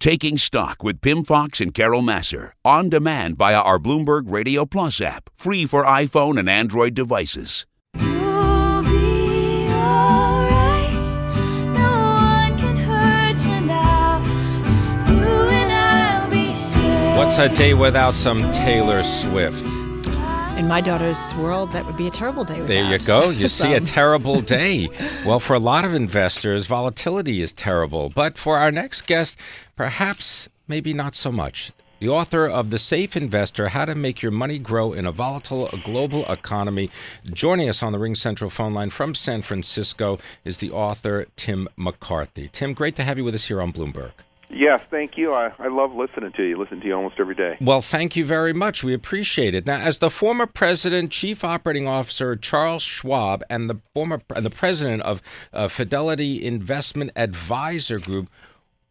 Taking Stock with Pim Fox and Carol Masser, on demand via our Bloomberg Radio Plus app, free for iPhone and Android devices. You'll be alright. No one can hurt you now. You and I'll be safe. What's a day without some Taylor Swift? In my daughter's world, that would be a terrible day without. There you go. You see, a terrible day. Well, for a lot of investors, volatility is terrible. But for our next guest, perhaps maybe not so much. The author of The Safe Investor, How to Make Your Money Grow in a Volatile Global Economy. Joining us on the Ring Central phone line from San Francisco is the author, Tim McCarthy. Tim, great to have you with us here on Bloomberg. Yes, thank you. I love listening to you. Listen to you almost every day. Well, thank you very much. We appreciate it. Now, as the former president, chief operating officer Charles Schwab, and the president of Fidelity Investment Advisor Group,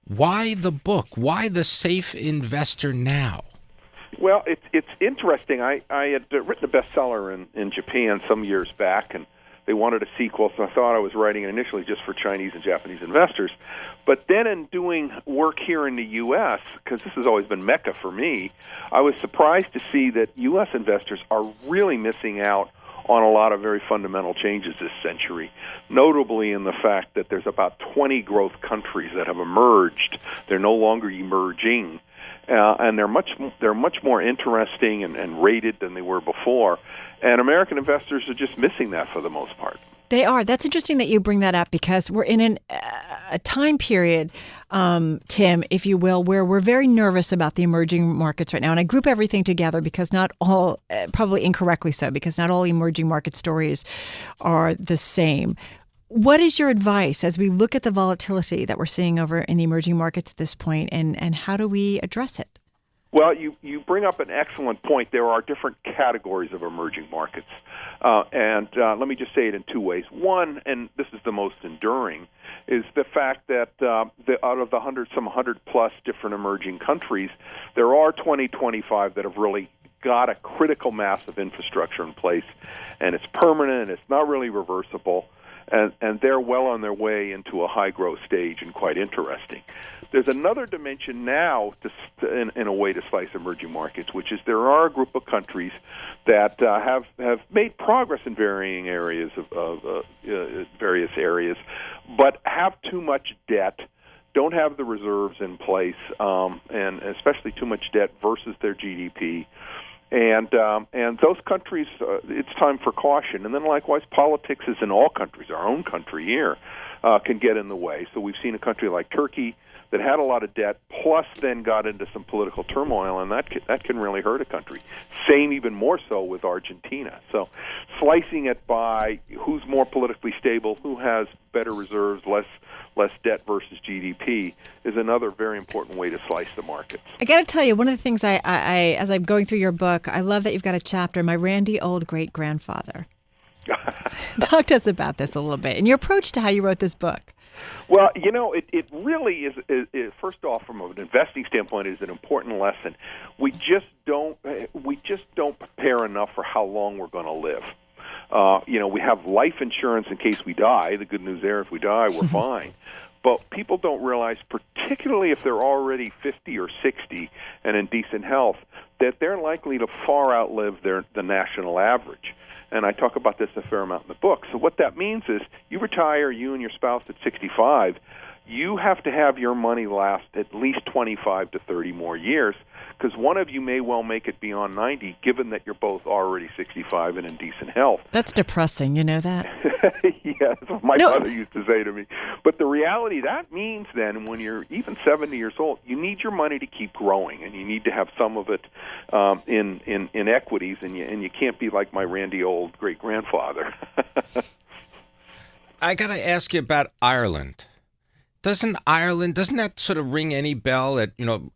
why the book? Why The Safe Investor now? Well, it's interesting. I had written a bestseller in Japan some years back, and they wanted a sequel, so I thought I was writing it initially just for Chinese and Japanese investors. But then in doing work here in the U.S., because this has always been Mecca for me, I was surprised to see that U.S. investors are really missing out on a lot of very fundamental changes this century, notably in the fact that there's about 20 growth countries that have emerged. They're no longer emerging. And they're much more interesting and rated than they were before. And American investors are just missing that for the most part. They are. That's interesting that you bring that up because we're in a time period, Tim, if you will, where we're very nervous about the emerging markets right now. And I group everything together because not all, probably incorrectly so, because not all emerging market stories are the same. What is your advice as we look at the volatility that we're seeing over in the emerging markets at this point, and how do we address it? Well, you bring up an excellent point. There are different categories of emerging markets. And let me just say it in two ways. One, and this is the most enduring, is the fact that out of the 100+ different emerging countries, there are 25 that have really got a critical mass of infrastructure in place, and it's permanent, and it's not really reversible. And they're well on their way into a high-growth stage and quite interesting. There's another dimension now, in a way, to slice emerging markets, which is there are a group of countries that have made progress in varying areas various areas, but have too much debt, don't have the reserves in place, and especially too much debt versus their GDP. And those countries, it's time for caution. And then likewise, politics is in all countries. Our own country here can get in the way. So we've seen a country like Turkey that had a lot of debt, plus then got into some political turmoil, and that can really hurt a country. Same, even more so, with Argentina. So slicing it by who's more politically stable, who has better reserves, less debt versus GDP is another very important way to slice the markets. I got to tell you, one of the things I as I'm going through your book, I love that you've got a chapter, My Randy Old Great-Grandfather. Talk to us about this a little bit and your approach to how you wrote this book. Well, it really is first off, from an investing standpoint, is an important lesson. We just don't prepare enough for how long we're going to live. We have life insurance in case we die. The good news there, if we die, we're fine. But people don't realize, particularly if they're already 50 or 60 and in decent health, that they're likely to far outlive the national average. And I talk about this a fair amount in the book. So what that means is you retire, you and your spouse, at 65, you have to have your money last at least 25 to 30 more years, because one of you may well make it beyond 90, given that you're both already 65 and in decent health. That's depressing, you know that? Yeah, that's what my mother used to say to me. But the reality, that means then when you're even 70 years old, you need your money to keep growing, and you need to have some of it in equities, and you can't be like my Randy Old great-grandfather. I got to ask you about Ireland. Doesn't that sort of ring any bell that,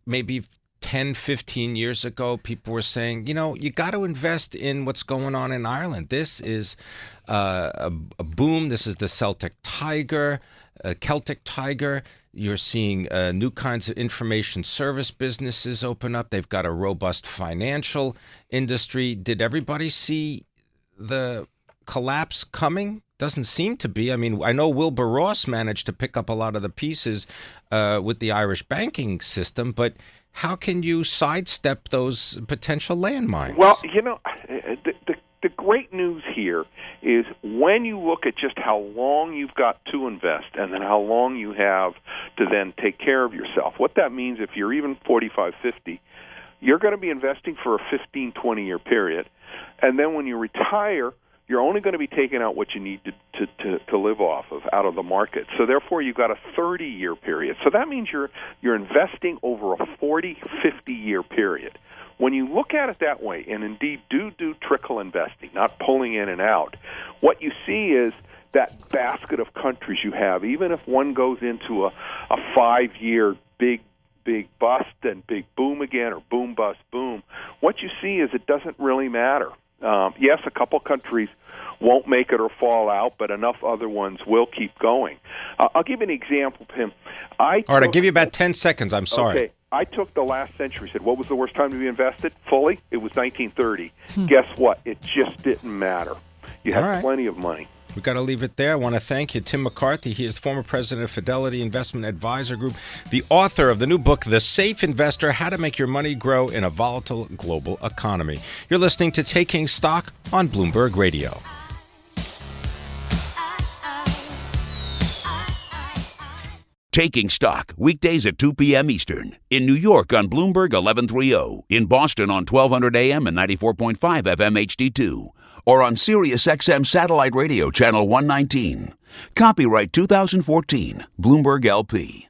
maybe 10, 15 years ago, people were saying, you got to invest in what's going on in Ireland. This is a boom. This is the Celtic tiger, Celtic tiger. You're seeing new kinds of information service businesses open up. They've got a robust financial industry. Did everybody see the collapse coming? Doesn't seem to be. I mean, I know Wilbur Ross managed to pick up a lot of the pieces with the Irish banking system, but how can you sidestep those potential landmines? Well, the great news here is when you look at just how long you've got to invest and then how long you have to then take care of yourself, what that means if you're even 45, 50, you're going to be investing for a 15, 20-year period. And then when you retire, you're only going to be taking out what you need to live off of out of the market. So therefore, you've got a 30-year period. So that means you're investing over a 40, 50-year period. When you look at it that way, and indeed do trickle investing, not pulling in and out, what you see is that basket of countries you have, even if one goes into a 5-year big bust and big boom again, or boom, bust, boom, what you see is it doesn't really matter. Yes, a couple countries won't make it or fall out, but enough other ones will keep going. I'll give you an example, Pim. All right, I'll give you about 10 seconds. I'm sorry. Okay. I took the last century, said, what was the worst time to be invested? Fully? It was 1930. Guess what? It just didn't matter. You had plenty of money. We've got to leave it there. I want to thank you, Tim McCarthy. He is former president of Fidelity Investment Advisor Group, the author of the new book, The Safe Investor, How to Make Your Money Grow in a Volatile Global Economy. You're listening to Taking Stock on Bloomberg Radio. Taking Stock, weekdays at 2 p.m. Eastern. In New York on Bloomberg 1130. In Boston on 1200 AM and 94.5 FM HD2. Or on Sirius XM Satellite Radio Channel 119. Copyright 2014. Bloomberg LP.